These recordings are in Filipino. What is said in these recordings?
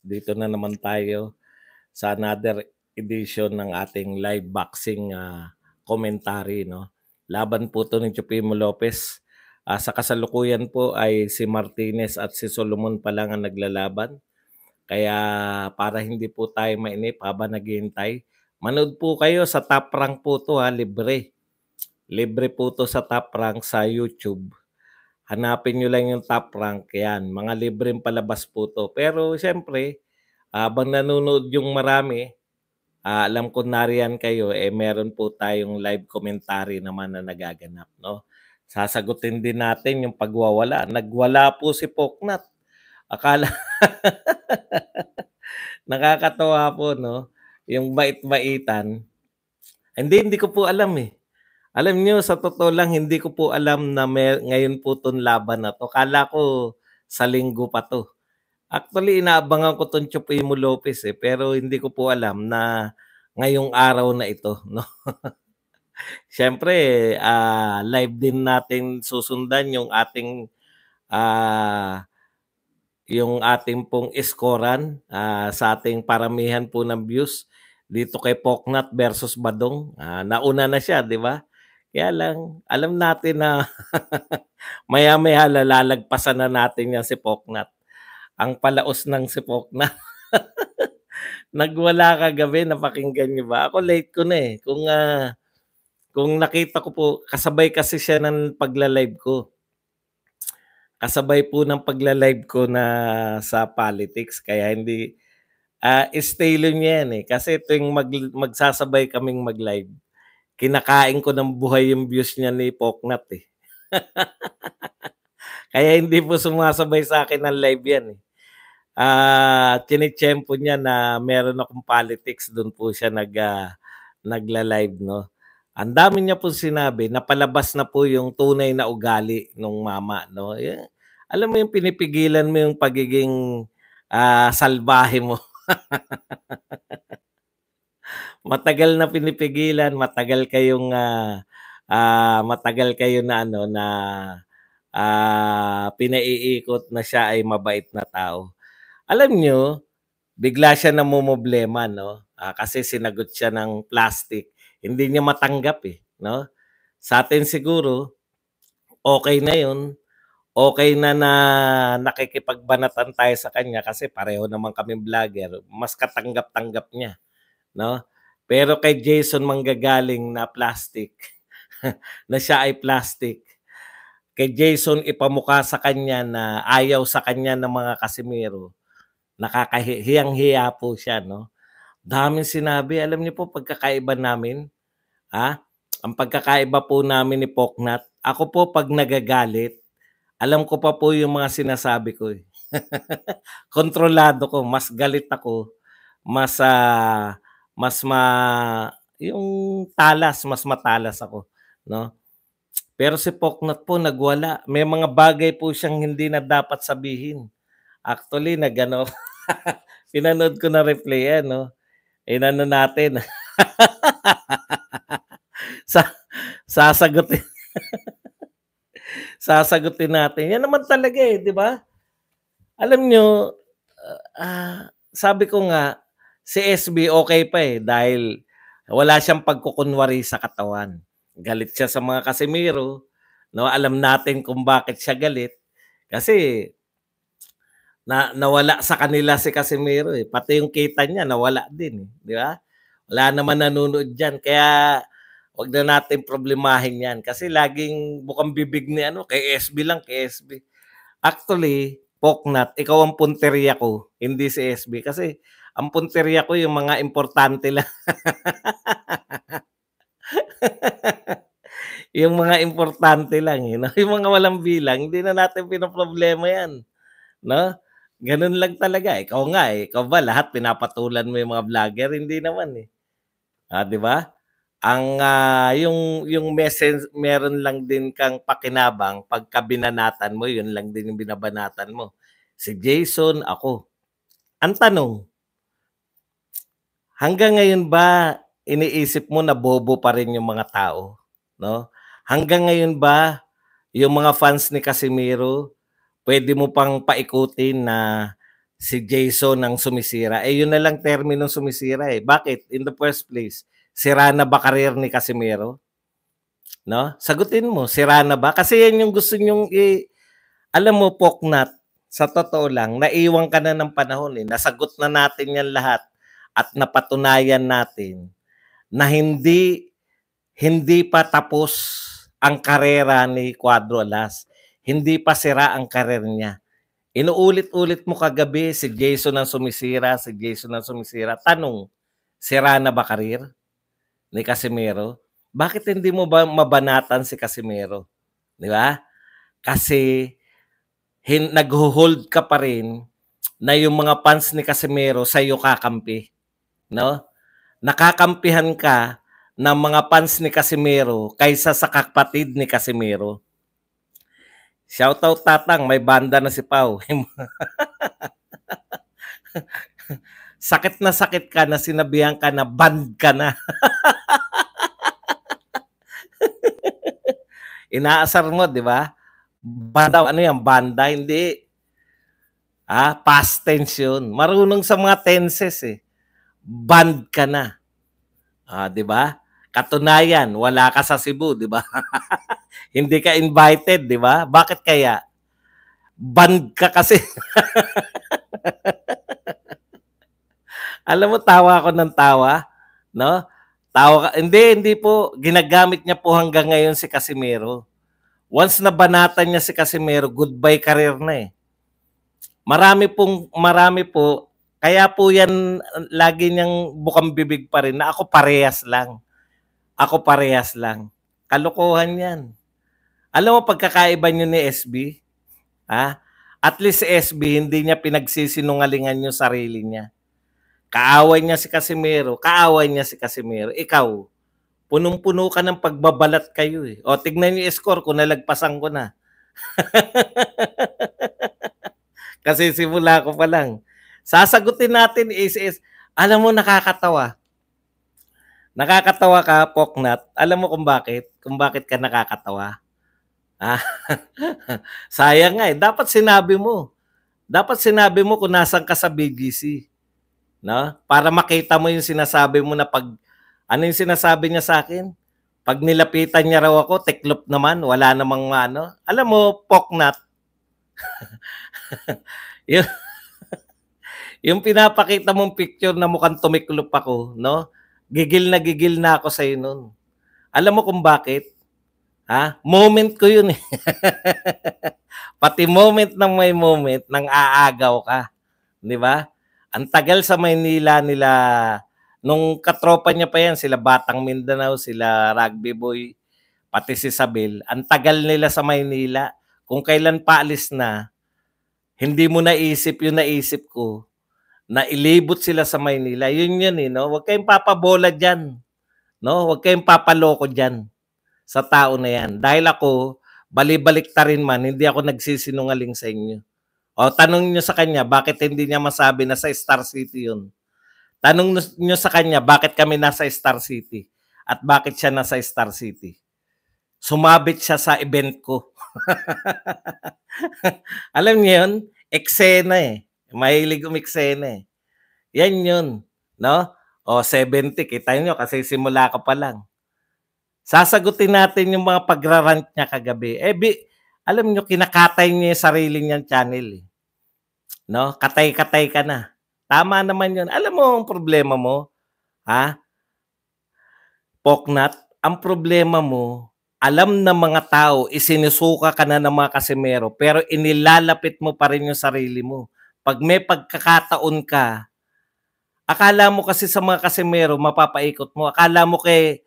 Dito na naman tayo sa another edition ng ating live boxing commentary, no? Laban po 'to ni Chupimo Lopez. Sa kasalukuyan po ay si Martinez at si Solomon pa lang ang naglalaban. Kaya para hindi po tayo mainip habang naghihintay, manood po kayo sa Top Rank po 'to, libre. Libre po 'to sa Top Rank sa YouTube. Hanapin nyo lang yung Top Rank, yan. Mga libreng palabas po 'to. Pero siyempre, habang nanonood yung marami, alam ko nariyan kayo, meron po tayong live commentary naman na nagaganap, no? Sasagutin din natin yung pagwawala. Nagwala po si Poknat. Akala nakakatawa po, no? Yung bait-baitan. Hindi ko po alam eh. Alam niyo, sa totoo lang, hindi ko po alam na ngayon po 'tong laban na 'to. Kala ko sa linggo pa 'to. Actually, inaabangan ko 'tong Chupimo Lopez pero hindi ko po alam na ngayong araw na ito, no? Siyempre, live din natin susundan yung ating pong iskoran sa ating paramihan po ng views dito kay Poknat versus Badong. Nauna na siya, di ba? Kaya lang, alam natin na maya-maya lalagpasan na natin yan si Poknat. Ang palaos ng si Poknat. Nagwala kagabi, napakinggan niyo ba? Ako late ko na eh. Kung nakita ko po, kasabay kasi siya ng pagla-live ko. Kasabay po ng pagla-live ko na sa politics. Kaya hindi, estilo niya yan eh. Kasi tuwing magsasabay kaming mag-live, kinakain ko ng buhay yung views niya ni Poknat eh. Kaya hindi po sumasabay sa akin ng live yan eh. Tinitsyempo niya na meron akong politics, doon po siya nagla-live, no? Ang dami niya po sinabi, napalabas na po yung tunay na ugali nung mama, no? Alam mo yung pinipigilan mo yung pagiging salbahe mo. Matagal na pinipigilan, matagal kayo na pinaiikot na siya ay mabait na tao. Alam nyo, bigla siya namumblema, no? Kasi sinagot siya ng plastic. Hindi niya matanggap eh, no? Sa atin siguro, okay na yun. Okay na nakikipagbanatan tayo sa kanya kasi pareho naman kaming vlogger. Mas katanggap-tanggap niya, no? Pero kay Jason manggagaling na plastic, na siya ay plastic. Kay Jason ipamukha sa kanya na ayaw sa kanya ng mga Casimiro. Nakakahiyang-hiya po siya, no? Daming sinabi. Alam niyo po, pagkakaiba namin, ang pagkakaiba po namin ni Poknat, ako po pag nagagalit, alam ko pa po yung mga sinasabi ko eh. Kontrolado ko, mas galit ako, yung mas matalas ako, no? Pero si Poknat po nagwala. May mga bagay po siyang hindi na dapat sabihin. Actually, pinanood ko na replay yan, no? Inano natin. Sasagutin. Sasagutin natin. Yan naman talaga eh, di ba? Alam nyo, sabi ko nga, si SB okay pa eh, dahil wala siyang pagkukunwari sa katawan. Galit siya sa mga Casimiro, no? Alam natin kung bakit siya galit. Kasi nawala sa kanila si Casimiro eh. Pati yung kita niya nawala din eh, di ba? Wala naman nanonood diyan. Kaya wag na natin problemahin 'yan kasi laging bukang bibig ni kay SB lang, kay SB. Actually, Poknat, ikaw ang punteriya ko, hindi si SB kasi ang punteriya ko yung mga importante lang. Yung mga importante lang eh, no? Yung mga walang bilang, hindi na natin pinoproblema 'yan, no? Ganun lang talaga. Ikaw nga eh. Ikaw ba lahat pinapatulan mo yung mga vlogger? Hindi naman eh. Di ba? Ang yung message, meron lang din kang pakinabang pagka binanatan mo, yun lang din yung binabanatan mo. Si Jason, ako. Ang tanong, hanggang ngayon ba iniisip mo na bobo pa rin yung mga tao, no? Hanggang ngayon ba yung mga fans ni Casimiro, pwede mo pang paikutin na si Jason ang sumisira. Eh, yun na lang terminong sumisira eh. Bakit? In the first place, sira na ba career ni Casimiro? No? Sagutin mo, sira na ba? Kasi yan yung gusto nyong alam mo, Poknat, sa totoo lang, naiwan ka na ng panahon eh. Nasagot na natin yan lahat at napatunayan natin na hindi pa tapos ang karera ni Cuadro Alas. Hindi pa sira ang karer niya. Inuulit-ulit mo kagabi, si Jason ang sumisira, si Jason ang sumisira. Tanong, sira na ba karir ni Casimiro? Bakit hindi mo ba mabanatan si Casimiro? Di ba? Kasi nag-hold ka pa rin na yung mga fans ni Casimiro sa iyo kakampi, no? Nakakampihan ka ng mga fans ni Casimiro kaysa sa kapatid ni Casimiro. Shoutout Tatang, may banda na si Pau. Sakit ka na sinabihan ka na band ka na. Inaasar mo, di ba? Banda, ano yan? Banda, hindi. Past tense yun. Marunong sa mga tenses eh. Band ka na. Di ba? Katunayan, wala ka sa Cebu, di ba? Hindi ka invited, di ba? Bakit kaya? Band ka kasi. Alam mo, tawa ako ng tawa, no? Tawa ka. Hindi po. Ginagamit niya po hanggang ngayon si Casimiro. Once na banatan niya si Casimiro, goodbye career na eh. Marami po. Kaya po yan, lagi niyang bukang bibig pa rin na ako parehas lang. Ako parehas lang. Kalokohan yan. Alam mo pagkakaiba niyo ni SB? At least si SB, hindi niya pinagsisinungalingan yung sarili niya. Kaaway niya si Casimiro. Ikaw, punong-puno ka ng pagbabalat kayo eh. O, tignan niyo yung score kung nalagpasan ko na. Kasi simula ko pa lang. Sasagutin natin is alam mo, nakakatawa. Nakakatawa ka, Poknat. Alam mo kung bakit? Kung bakit ka nakakatawa? Sayang nga eh. Dapat sinabi mo kung nasan ka sa BGC. No? Para makita mo yung sinasabi mo na ano yung sinasabi niya sa akin? Pag nilapitan niya raw ako, teklop naman, wala namang ano. Alam mo, Poknat, yung pinapakita mong picture na mukhang tumiklop ako, no? Gigil na ako sa iyo noon. Alam mo kung bakit? Moment ko yun eh. Pati moment ng may moment nang aagaw ka. Di ba? Ang tagal sa Maynila nila, nung katropa niya pa yan, sila Batang Mindanao, sila Rugby Boy, pati si Sabel, ang tagal nila sa Maynila. Kung kailan paalis na, hindi mo naisip yung naisip ko, na ilibot sila sa Maynila. Yun eh, no? Huwag kayong papabola dyan. No? Huwag kayong papaloko dyan sa tao na yan. Dahil ako, balibalik ta rin man, hindi ako nagsisinungaling sa inyo. O, tanong nyo sa kanya, bakit hindi niya masabi na sa Star City yun? Tanong nyo sa kanya, bakit kami nasa Star City? At bakit siya nasa Star City? Sumabit siya sa event ko. Alam niyo yun? Eksena eh. Mahilig umeksena eh. Yan yun. No? O, 70, kita nyo kasi simula ka pa lang. Sasagutin natin yung mga pagrarant niya kagabi. Alam nyo, kinakatay niya yung sarili niyang channel. Eh. No? Katay-katay ka na. Tama naman yun. Alam mo ang problema mo? Poknat, ang problema mo, alam ng mga tao, isinusuka ka na ng mga Casimero, pero inilalapit mo pa rin yung sarili mo. Pag may pagkakataon ka, akala mo kasi sa mga Casimero, mapapaikot mo. Akala mo kay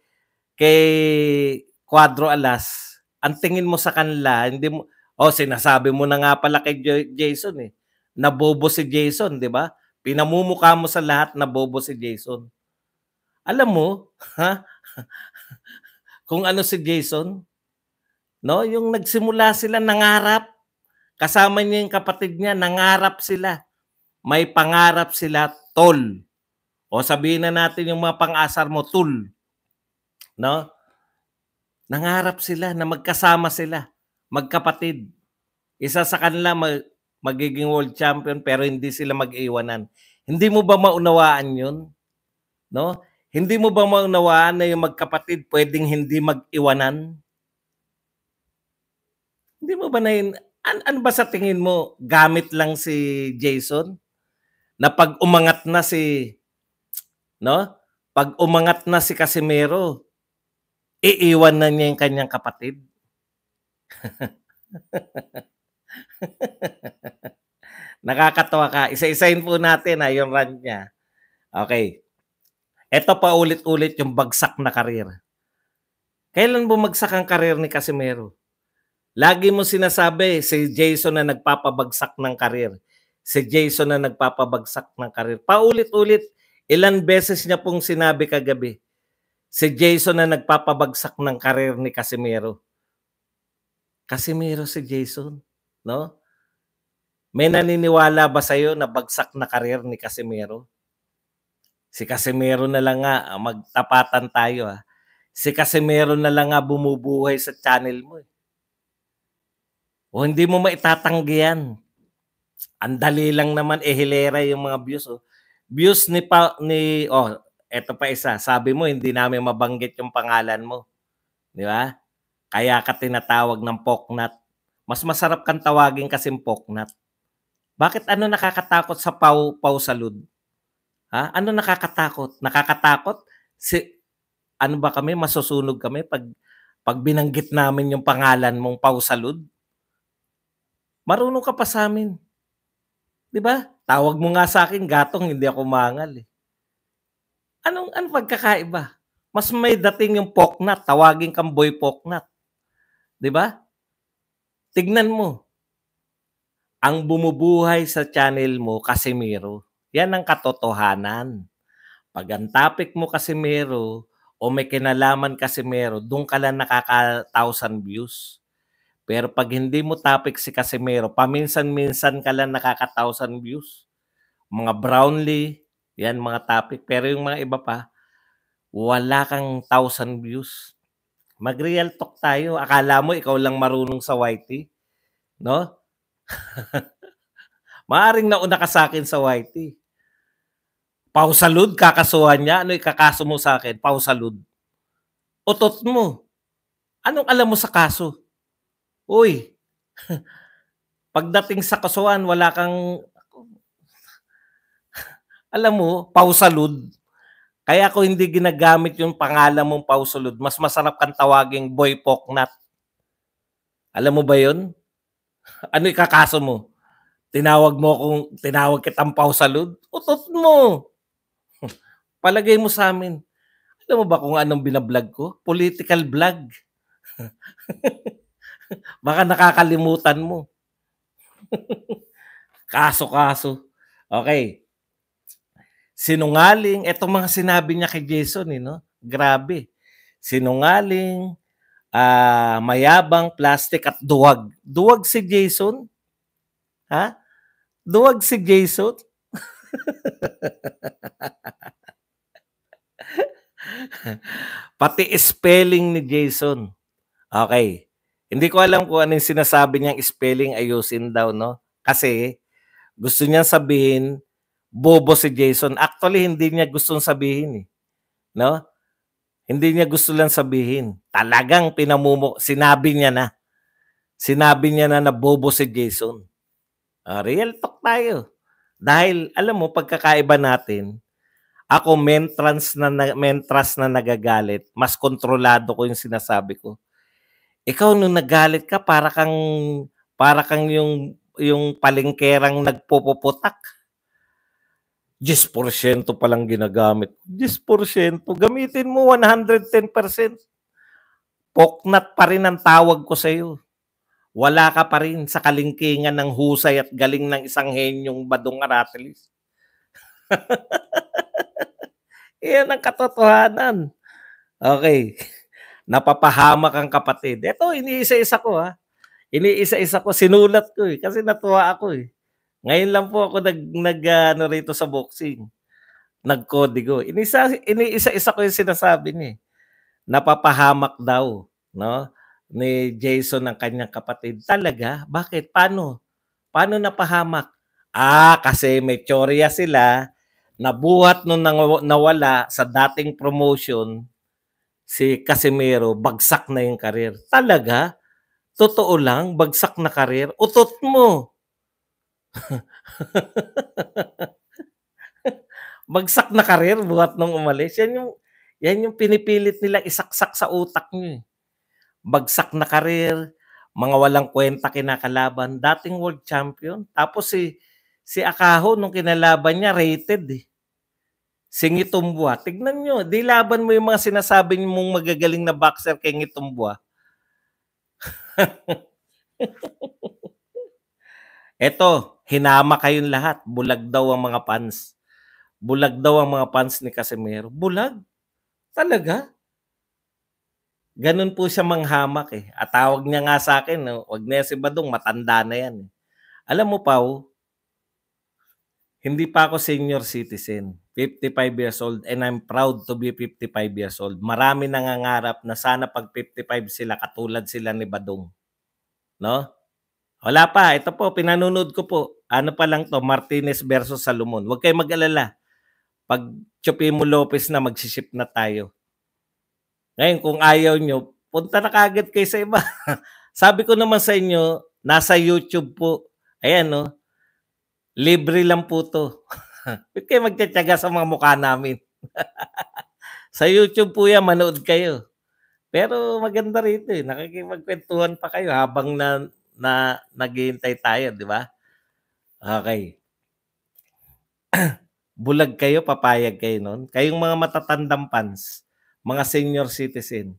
Cuadro Alas, ang tingin mo sa kanila, hindi mo, sinasabi mo na nga pala kay Jason eh, nabobo si Jason, di ba? Pinamumukha mo sa lahat na bobo si Jason. Alam mo, kung ano si Jason, no? Yung nagsimula sila nangarap, kasama niya yung kapatid niya, nangarap sila. May pangarap sila, tol. O sabihin na natin yung mga pang-asar mo, tul. No? Nangarap sila na magkasama sila, magkapatid. Isa sa kanila magiging world champion pero hindi sila mag-iwanan. Hindi mo ba maunawaan 'yun, no? Hindi mo ba maunawaan na yung magkapatid pwedeng hindi mag-iwanan? Hindi mo ba ano ba sa tingin mo, gamit lang si Jason? Na 'pag umangat na si, no? 'Pag umangat na si Casimero, iiwan na niya yung kanyang kapatid? Nakakatawa ka. Isa-isahin po natin, yung rant niya. Okay. Eto pa ulit-ulit yung bagsak na karir. Kailan bumagsak ang karir ni Casimero? Lagi mo sinasabi, si Jason na nagpapabagsak ng karir. Si Jason na nagpapabagsak ng karir. Paulit-ulit, ilan beses niya pong sinabi kagabi, si Jason na nagpapabagsak ng karir ni Casimero. Casimero si Jason, no? May naniniwala ba sa'yo na bagsak na karir ni Casimero? Si Casimero na lang nga, magtapatan tayo. Si Casimero na lang nga bumubuhay sa channel mo. O hindi mo maitatanggi yan. Ang dali lang naman hilera yung mga views. Views eto pa isa. Sabi mo hindi namin mabanggit yung pangalan mo. Di ba? Kaya ka tinatawag ng Poknat. Mas masarap kang tawagin kasing Poknat. Bakit ano nakakatakot sa Pau Salud? Ha? Ano nakakatakot? Nakakatakot? Ano ba kami? Masusunog kami pag binanggit namin yung pangalan mong Pau Salud? Marunong ka pa sa amin. 'Di ba? Tawag mo nga sa akin gatong, hindi ako mangal eh. Anong pagkakaiba? Mas may dating yung Poknat, tawagin kang Boy Poknat. 'Di ba? Tignan mo. Ang bumubuhay sa channel mo, Casimero. Yan ang katotohanan. Pag ang topic mo, Casimero, o may kinalaman, Casimero, doon ka lang nakaka-1,000 views. Pero pag hindi mo topic si Casimero, paminsan-minsan ka lang nakaka-1,000 views. Mga Brownlee, yan mga topic. Pero yung mga iba pa, wala kang 1,000 views. Mag-real talk tayo. Akala mo ikaw lang marunong sa YT? No? Maaring nauna ka sa akin sa YT. Pau Salud, kakasuhan niya. Ano ikakaso mo sa akin? Pau Salud. Utot mo. Anong alam mo sa kaso? Uy, pagdating sa kasuhan, wala kang, alam mo, Pau Salud. Kaya ako hindi ginagamit yung pangalan mong Pau Salud. Mas masarap kang tawaging Boy Poknat. Alam mo ba yun? Ano ikakaso mo? Tinawag kitang Pau Salud? Utot mo. Palagay mo sa amin. Alam mo ba kung anong binablog ko? Political vlog. Baka nakakalimutan mo. Kaso. Okay. Sinungaling. Etong mga sinabi niya kay Jason, no? Grabe. Sinungaling, mayabang, plastic, at duwag. Duwag si Jason? Ha? Duwag si Jason? Pati spelling ni Jason. Okay. Hindi ko alam kung anong sinasabi niyang spelling, ayusin daw, no? Kasi gusto niyang sabihin, bobo si Jason. Actually, hindi niya gustong sabihin, no? Hindi niya gusto lang sabihin. Talagang sinabi niya na. Sinabi niya na bobo si Jason. Real talk tayo. Dahil, alam mo, pagkakaiba natin, ako mentras na nagagalit, mas kontrolado ko yung sinasabi ko. Ikaw nung nagalit ka, para kang yung palengkerang nagpupuputak. 10% palang ginagamit. 10%, gamitin mo 110%. Poknat pa rin ang tawag ko sa iyo. Wala ka pa rin sa kalingkingan ng husay at galing ng isang henyong Badong Aratilis. Iyan ang katotohanan. Okay. Napapahamak ang kapatid. Ito, iniisa-isa ko Iniisa-isa ko. Sinulat ko kasi natuwa ako Ngayon lang po ako rito sa boxing. Nagkodigo. Iniisa-isa ko yung sinasabi niya. Napapahamak daw, no? Ni Jason ng kanyang kapatid. Talaga? Bakit? Paano? Paano napahamak? Kasi may tsorya sila, nabuhat nung nawala sa dating promotion, si Casimiro, bagsak na yung karir. Talaga? Totoo lang, bagsak na karir? Utot mo. Bagsak na karir buhat nung umalis. Yan yung pinipilit nilang isaksak sa utak niyo, eh. Bagsak na karir, mga walang kwenta kinakalaban, dating world champion. Tapos si Akaho nung kinalaban niya rated, eh. Si Ngitumbua, tignan niyo, di laban mo yung mga sinasabi mong magagaling na boxer kay Ngitumbua. Eto, hinama kayong lahat. Bulag daw ang mga fans. Bulag daw ang mga fans ni Casimero. Bulag? Talaga? Ganun po siya manghamak, eh. At tawag niya nga sa akin, no, wag na yan si Badong, matanda na yan, eh. Alam mo, Pao, hindi pa ako senior citizen. 55 years old and I'm proud to be 55 years old. Marami nangangarap na sana pag 55 sila katulad sila ni Badong. No? Wala pa. Ito po, pinanonood ko po. Ano pa lang to, Martinez versus Salomon. Huwag kayo mag-alala. Pag Chupimo Lopez na, magsiship na tayo. Ngayon, kung ayaw nyo, punta na kagad kayo sa iba. Sabi ko naman sa inyo, nasa YouTube po. Ayan, no? Libre lang po to. Ba't kayo magtsatsaga sa mga mukha namin? Sa YouTube po yan, manood kayo. Pero maganda rito, eh. Nakikipagkwentuhan pa kayo habang naghihintay tayo, di ba? Okay. Bulag kayo, papayag kayo nun. Kayong mga matatandang fans, mga senior citizen,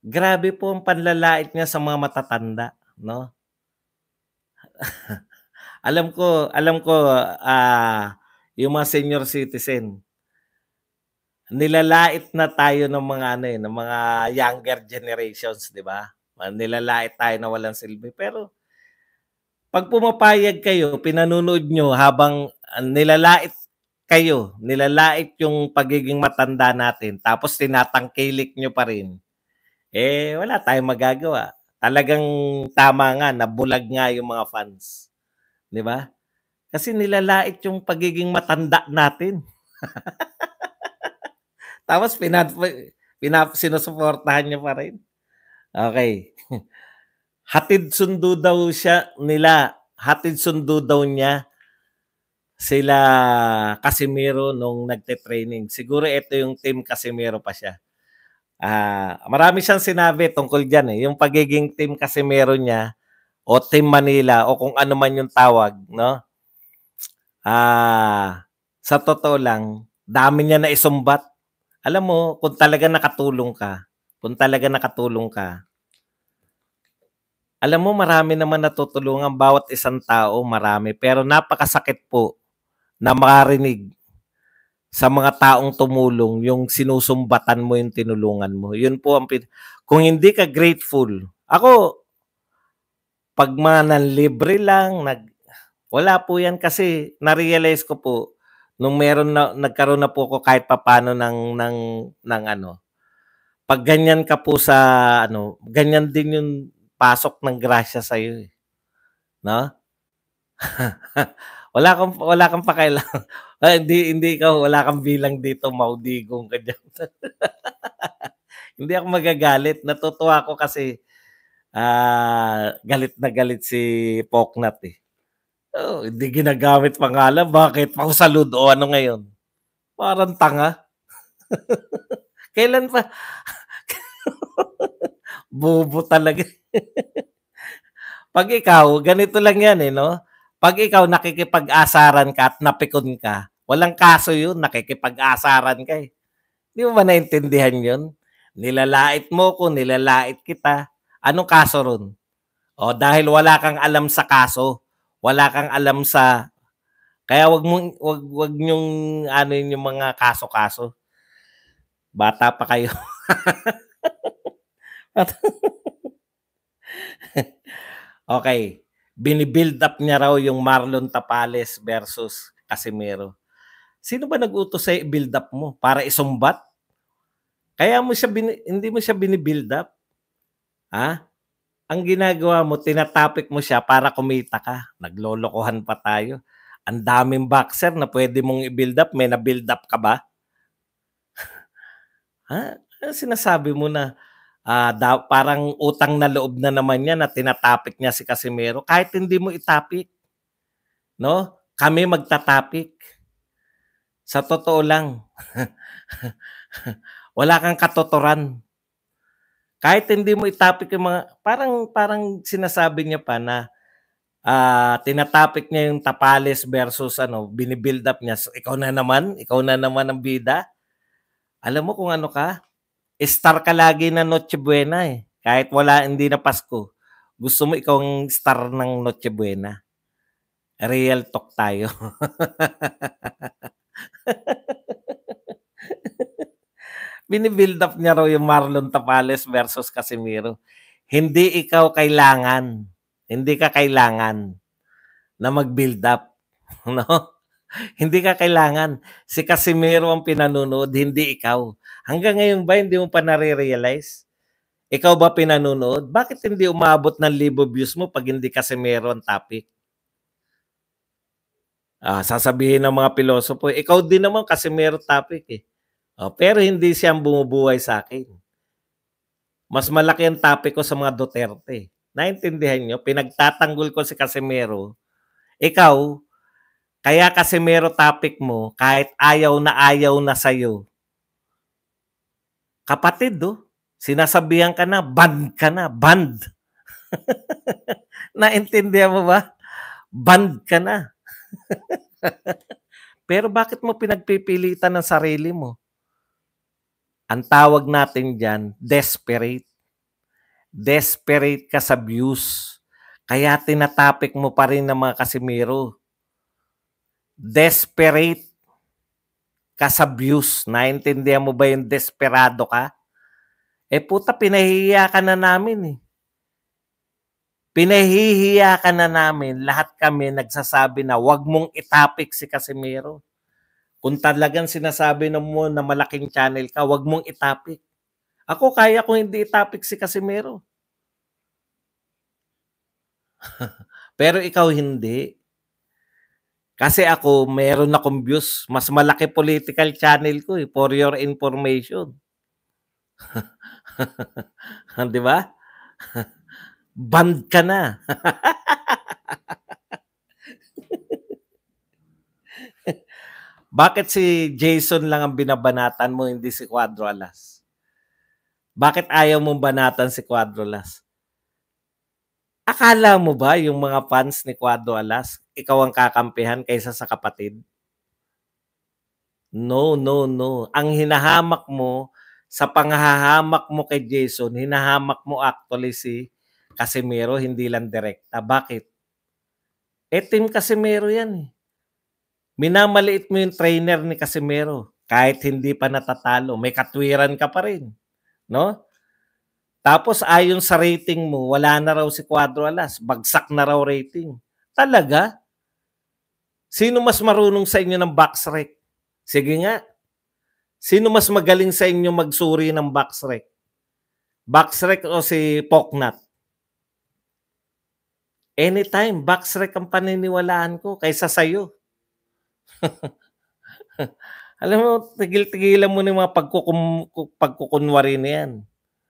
grabe po ang panlalait niya sa mga matatanda, no? alam ko, yung mga senior citizen, nilalait na tayo ng mga ng mga younger generations, 'di ba? Nilalait tayo na walang silbi. Pero pag pumapayag kayo, pinanonood nyo habang nilalait kayo, nilalait yung pagiging matanda natin, tapos tinatangkilik nyo pa rin, wala tayong magagawa. Talagang tama nga, nabulag nga yung mga fans. Di ba? Kasi nilalait yung pagiging matanda natin. Tapos sinusuportahan nyo pa rin. Okay. Hatid sundo daw niya sila Casimiro nung nagte-training. Siguro ito yung team Casimiro pa siya. Marami siyang sinabi tungkol diyan, eh, yung pagiging team Casimiro niya o team Manila o kung ano man yung tawag, no? Sa totoo lang, dami niya na isumbat. Alam mo, kung talaga nakatulong ka, alam mo marami naman natutulungan bawat isang tao, marami. Pero napakasakit po na makarinig sa mga taong tumulong yung sinusumbatan mo yung tinulungan mo. Yun po ang kung hindi ka grateful. Ako, pag mananlibre lang, wala po yan kasi na-realize ko po nung nagkaroon na po ako kahit papano ng ano. Pag ganyan ka po sa ganyan din yung pasok ng grasya sa iyo, eh. No? wala kang pakialam. Hindi ikaw, wala kang bilang dito, maudigong ka diyan. Hindi ako magagalit. Natutuwa ako kasi galit na galit si Poknat, eh. Hindi ginagamit pangalan. Bakit? Pausalud o ano ngayon? Parang tanga. Kailan pa? Bobo talaga. Pag ikaw, ganito lang yan, eh, no? Pag ikaw nakikipag-asaran ka at napikon ka, walang kaso yun, nakikipag-asaran ka, eh. Di mo ba naintindihan yun? Nilalait mo ko, nilalait kita. Anong kaso ron? Dahil wala kang alam sa kaso, wala kang alam sa kaya wag niyong ano yung mga kaso-kaso. Bata pa kayo. Okay. Binibuild up niya raw yung Marlon Tapales versus Casimero. Sino ba nag-utos sa build up mo? Para isumbat? Kaya mo siya hindi mo siya binibuild up? Ha? Ang ginagawa mo tina-topic mo siya para kumita ka, naglolokohan pa tayo. Ang daming boxer na puwede mong i-build up, may na-build up ka ba? Ha? Anong sinasabi mo na, parang utang na loob na naman niya na tina-topic niya si Casimero kahit hindi mo i-topic, 'no? Kami magta-topic. Sa totoo lang, wala kang katuturan. Kahit hindi mo i-topic yung mga parang parang sinasabi niya pa na, tina-topic niya yung Tapales versus ano, bini-build up niya. So, ikaw na naman ang bida. Alam mo kung ano ka? Star ka lagi ng Noche Buena, eh. Kahit hindi na Pasko. Gusto mo ikaw ang star ng Noche Buena. Real talk tayo. Bini-build up niya raw yung Marlon Tapales versus Casimiro. Hindi ka kailangan na mag-build up, no? Hindi ka kailangan. Si Casimiro ang pinanunood, hindi ikaw. Hanggang ngayon ba hindi mo pa nare-realize? Ikaw ba pinanunood? Bakit hindi umabot ng libo views mo pag hindi Casimiro ang topic? Sasabihin ng mga pilosopo, ikaw din naman Casimiro topic eh. Pero hindi siya ang bumubuhay sa akin. Mas malaki ang topic ko sa mga Duterte. Naintindihan nyo? Pinagtatanggol ko si Casimero. Ikaw, kaya Casimero topic mo, kahit ayaw na sa'yo. Kapatid, sinasabihan ka na, banned. Naintindihan mo ba? Banned ka na. Pero bakit mo pinagpipilitan ng sarili mo? Ang tawag natin dyan, desperate. Desperate ka sa views. Kaya tinatapik mo pa rin ng mga Casimiro. Desperate ka sa views. Naintindihan mo ba yung desperado ka? Puta, pinahihiya ka na namin eh. Pinahihiya ka na namin. Lahat kami nagsasabi na wag mong itapik si Casimiro. Kung talagang sinasabi mo na malaking channel ka, wag mong itapik. Ako kaya kong hindi itapik si Casimiro. Pero ikaw hindi. Kasi ako, meron akong views. Mas malaki political channel ko eh, for your information. Di ba? Banned ka na. Bakit si Jason lang ang binabanatan mo, hindi si Cuadro Alas? Bakit ayaw mong banatan si Cuadro Alas? Akala mo ba yung mga fans ni Cuadro Alas, ikaw ang kakampihan kaysa sa kapatid? No, no, no. Ang hinahamak mo, sa panghahamak mo kay Jason, hinahamak mo actually si Casimero, hindi lang direkta. Bakit? Team Casimero yan eh. Minamaliit mo yung trainer ni Casimero kahit hindi pa natatalo. May katwiran ka pa rin. No? Tapos ayon sa rating mo, wala na raw si Cuadro Alas. Bagsak na raw rating. Talaga? Sino mas marunong sa inyo ng box rec? Sige nga. Sino mas magaling sa inyo magsuri ng box rec? Box rec o si Poknat? Anytime, box rec ang paniniwalaan ko kaysa sa'yo. Alam mo, tigil-tigilan mo na yung mga pagkukunwari na yan.